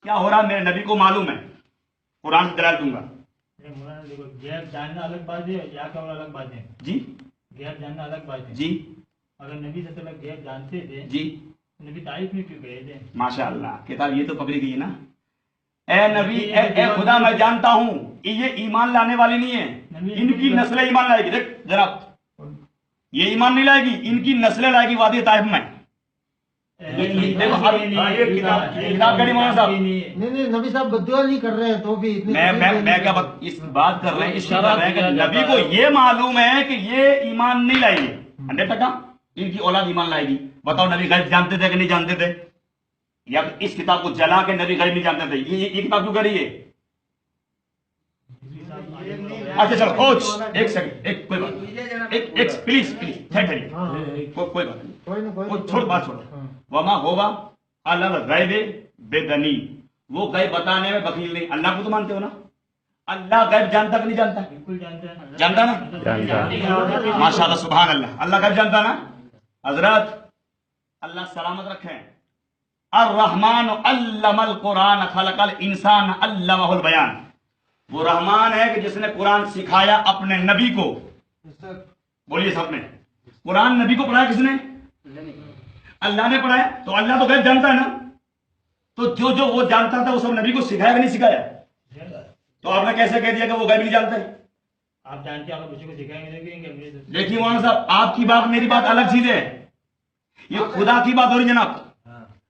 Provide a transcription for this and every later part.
کیا ہو رہا ہے میرے نبی کو معلوم ہے، قرآن سے دلائل دوں گا. مولانا دیکھو غیب جاننا الگ بات ہے، یا قول الگ بات ہے. جی غیب جاننا الگ بات ہے. جی اگر نبی صلی اللہ علیہ وسلم غیب جانتے تھے جی نبی طائف میں کیوں گئے تھے؟ ماشاء اللہ کتاب یہ تو پکڑی گئی ہے نا. اے نبی اے خدا میں جانتا ہوں یہ ایمان لانے والی نہیں ہے، ان کی نسل ایمان لائے گی. دیکھ جناب یہ ایمان نہیں لائے گی، ان کی نسلیں لائے گی وادی طائف میں. کتاب کہہ رہی مولانا صاحب. نہیں نبی صاحب بدعا نہیں کر رہے ہیں تو بھی میں کیا اس بات کر رہے ہیں، اس کی کر رہے ہیں کہ نبی کو یہ معلوم ہے کہ یہ ایمان نہیں لائے گی 100%، ان کی اولاد ایمان لائے گی. بتاؤ نبی غیب جانتے تھے کہ نہیں جانتے تھے؟ یا اس کتاب کو جلا کے نبی غیب نہیں جانتے تھے؟ یہ کتاب کیوں کر رہی ہے؟ اچھا چلو ایک سیکنڈ، ایک کوئی بات ایک پلیز ٹھہریے، کوئی بات نہیں، چھوڑ بات چھوڑو. وما ہوا الغیب بدنی، وہ غیب بتانے میں بخیل نہیں. اللہ کو تو مانتے ہو نا؟ اللہ غیب جانتا کہ نہیں جانتا؟ بالکل جانتا ہے. جانتا نا؟ ماشاء اللہ سبحان اللہ. اللہ غیب جانتا نا؟ حضرات اللہ سلامت رکھیں. الرحمن علم القرآن خلق الانسان علمہ البیان. وہ رحمان ہے کہ جس نے قرآن سکھایا اپنے نبی کو. بولیے سب نے، قرآن نبی کو پڑھایا کس نے؟ اللہ نے پڑھایا. تو اللہ تو غیب جانتا ہے نا، تو جو وہ جانتا تھا وہ سب نبی کو سکھایا کہ نہیں سکھایا؟ تو آپ نے کیسے کہہ دیا کہ وہ غیب نہیں جانتے؟ آپ جانتے ہیں، آپ کسی کو سکھائیں گے نہیں. دیکھیے مولانا صاحب آپ کی بات میری بات الگ چیز ہے، یہ خدا کی بات ہو رہی ہے جناب.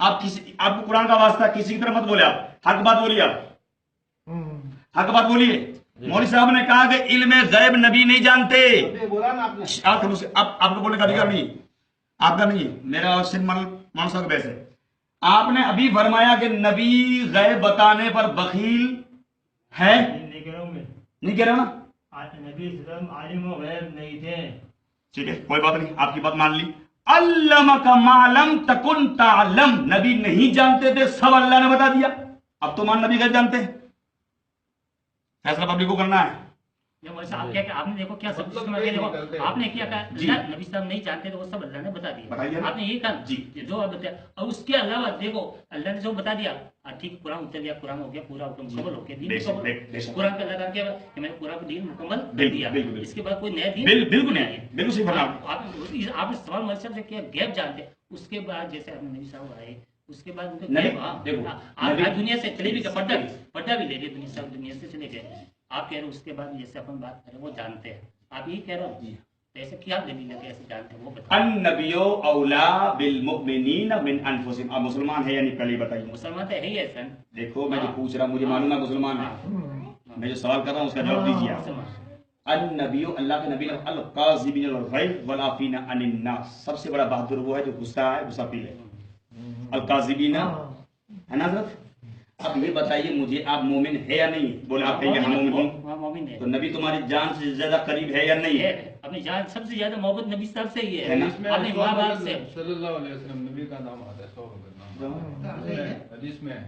آپ کو قرآن کا واسطہ کسی کی طرف مت بولے، آپ حق بات بولیے، آپ حق بات بولیے. مولوی صاحب نے کہا کہ علم غیب نبی نہیں جانتے. آپ کو بولنے کا ادھیکار نہیں، آپ کا نہیں ہے، میرا اور صرف مولانا صاحب کا بحث ہے. آپ نے ابھی فرمایا کہ نبی غیب بتانے پر بخیل ہے، نہیں کہہ رہا ہوں میں، نہیں کہہ رہا نا؟ نبی صلی اللہ علیہ وسلم عالم و غیب نہیں تھے. ٹھیک ہے کوئی بات نہیں، آپ کی بات مان لی. علمک ما لم تکن تعلم، نبی نہیں جانتے تھے، سب اللہ نے بتا دیا. اب تو مان نبی غیب جانتے ہیں، فیصلہ پبلک کو کرنا ہے. آپ نے دیکھو کیا سب دیکھو آپ نے کیا کہا نبی صاحب نہیں جانتے تو وہ سب اللہ نے بتا دیا. آپ نے یہ کہا جی جو آپ بتایا، اور اس کے علاوہ دیکھو اللہ نے جو بتا دیا ٹھیک، قرآن اتر گیا، قرآن ہو گیا پورا مکمل ہو گیا دین مکمل. قرآن کا اللہ کیا کہ میں نے قرآن کو دین مکمل کر دیا، اس کے بعد کوئی نیا دین بالکل نہیں، بالکل صحیح فرمایا. آپ نے سوال مطلب سے کیا غیب جانتے، اس کے بعد جیسے آپ نبی صاحب آئے اس کے بعد ان کا آپ دنیا سے چلے بھی گئے، پردہ بھی لے گئے، دنیا سے چلے گئے. آپ کہہ رہے اس کے بعد جیسے اپن بات کریں وہ جانتے ہیں، آپ یہی کہہ رہے ہو ایسے کیا دلیل ہے کہ ایسے جانتے ہیں وہ بتائیں. النبی اولا بالمؤمنین من انفسہم. آپ مسلمان ہے یا نہیں پہلے بتائیے. مسلمان تو ہے ہی ہے سر. دیکھو میں جو پوچھ رہا ہوں مجھے معلوم ہے مسلمان ہے، میں جو سوال کر رہا ہوں اس کا جواب دیجیے آپ. النبی اللہ کے نبی القاذبین الغیظ والعافین عن الناس. سب سے بڑا بہادر وہ ہے جو غصہ ہے غصہ پی لے. القاذبین ہے نا حضرت. اب یہ بتائیے مجھے آپ مومن ہے یا نہیں؟ بولے آپ کہیں گے ہم مومن ہیں. تو نبی تمہاری جان سے زیادہ قریب ہے یا نہیں ہے؟ اپنی جان سب سے زیادہ محبت نبی صاحب سے ہی ہے، اپنے ماں باپ سے. صلی اللہ علیہ وسلم نبی کا نام آتا ہے، حدیث میں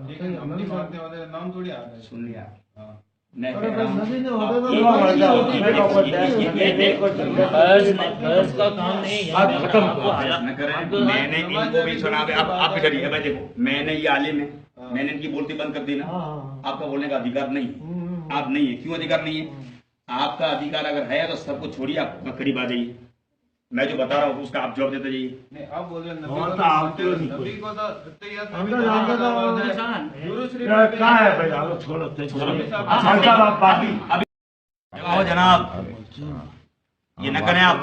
لیکن ہم نہیں مانتے والے نام تھوڑی آتا ہے. سن لیا نبی نے ہوتا میں نے ان کو بھی سنا. آپ بھی ڈریے بھائی، دیکھو میں نے یہ عالم ہے، میں نے ان کی بولتی بند کر دی نا. آپ کا بولنے کا ادھیکار نہیں، آپ نہیں ہے. کیوں ادھیکار نہیں ہے؟ آپ کا ادھیکار اگر ہے تو سب کو چھوڑیے، آپ قریب آ جائیے. میں جو بتا رہا ہوں اس کا آپ جواب دیتے جائیے. نہیں آپ بول رہے کہاں ہے بھائی؟ آلو چھوڑو جناب، یہ نہ کریں آپ.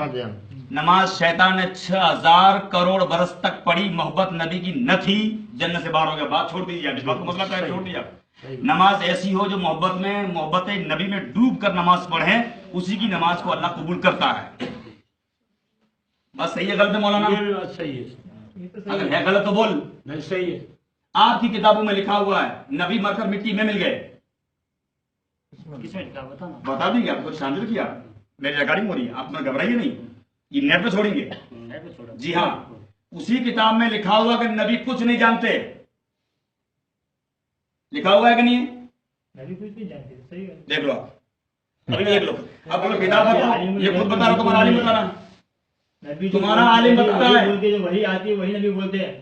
نماز شیطان نے 6000 کروڑ برس تک پڑھی، محبت نبی کی نہ تھی، جنت سے باہر ہو گیا. بات چھوڑ دیجیے، اس بات کو مسئلہ کیا ہے چھوڑ دیجیے. نماز ایسی ہو جو محبت نبی میں ڈوب کر نماز پڑھیں، اسی کی نماز کو اللہ قبول کرتا ہے. بس صحیح ہے غلط ہے مولانا؟ صحیح ہے. اگر ہے غلط تو بول. نہیں صحیح ہے. آپ کی کتابوں میں لکھا ہوا ہے نبی مر کر مٹی میں مل گئے. کس میں لکھا بتا نا، بتا دیں گے آپ کو. شامل کیا میری ریکارڈنگ ہو رہی ہے، آپ گھبرائیے نہیں، یہ نیٹ پہ چھوڑیں گے. جی ہاں، اسی کتاب میں لکھا ہوا کہ نبی کچھ نہیں جانتے. لکھا ہوا ہے کہ نہیں؟ نبی کچھ نہیں جانتے. صحیح ہے، دیکھ لو آپ ابھی دیکھ لو. اب بولو کتاب بتاؤ، یہ خود بتا رہا تمہارا عالم بتا رہا. نبی تمہارا عالم بتاتا ہے بولتے جو وہی آتی ہے وہی نبی بولتے ہیں.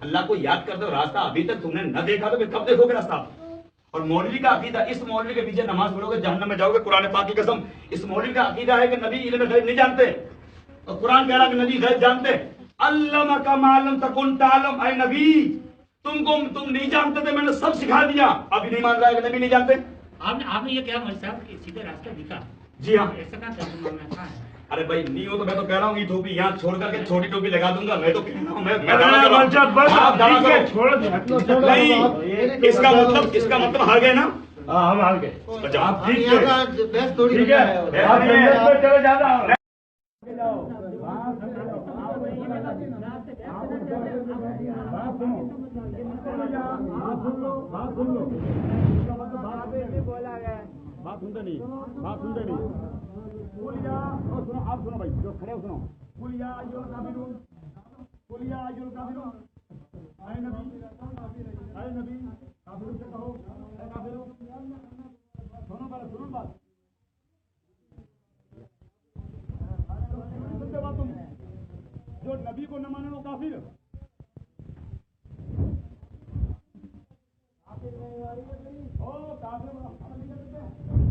اللہ کو یاد کرتے ہو راستہ ابھی تک تم نے نہ دیکھا تو پھر کب دیکھو گے راستہ؟ اور مولوی کا عقیدہ، اس مولوی کے پیچھے نماز پڑھو گے جہنم میں جاؤ گے، قرآن پاک کی قسم۔ اس مولوی کا عقیدہ ہے کہ نبی علم غیب نہیں جانتے، اور قرآن کہہ رہا کہ نبی غیب جانتے۔ علمک ما لم تکن تعلم، اے نبی تم نہیں جانتے تھے، میں نے سب سکھا دیا، ابھی نہیں مان رہا ہے کہ نبی نہیں جانتے؟ آپ نے یہ کیا مولوی صاحب سیدھے راستہ دکھا؟ جی ہاں۔ ایسا کہاں ترجمہ میں کہاں ہے؟ ارے بھائی نہیں ہو تو میں تو کہہ رہا ہوں یہ ٹوپی یہاں چھوڑ کر کے چھوٹی ٹوپی لگا دوں گا، میں تو کہہ رہا ہوں میں دعویٰ کر رہا ہوں۔ بس آپ دعویٰ ٹھیک ہے، کرو۔ چھوڑ دیں۔ نہیں، اس کا مطلب ہار گئے نا؟ ہاں ہم آ گئے۔ اچھا آپ ٹھیک ٹھیک ہے، بحث تھوڑی ٹھیک ہے، آپ جنت میں چلے جانا۔ بات سنتے نہیں، بات سنتے نہیں۔ آپ سنو بھائی، جو کھڑے ہو سنو۔ قل یا ایھا الکافرون، قل یا ایھا الکافرون، اے نبی کافروں سے کہو، اے کافروں، سنو بات، سنو بات، سنتے بات تم، جو نبی کو نہ مانے وہ کافر۔ او کافر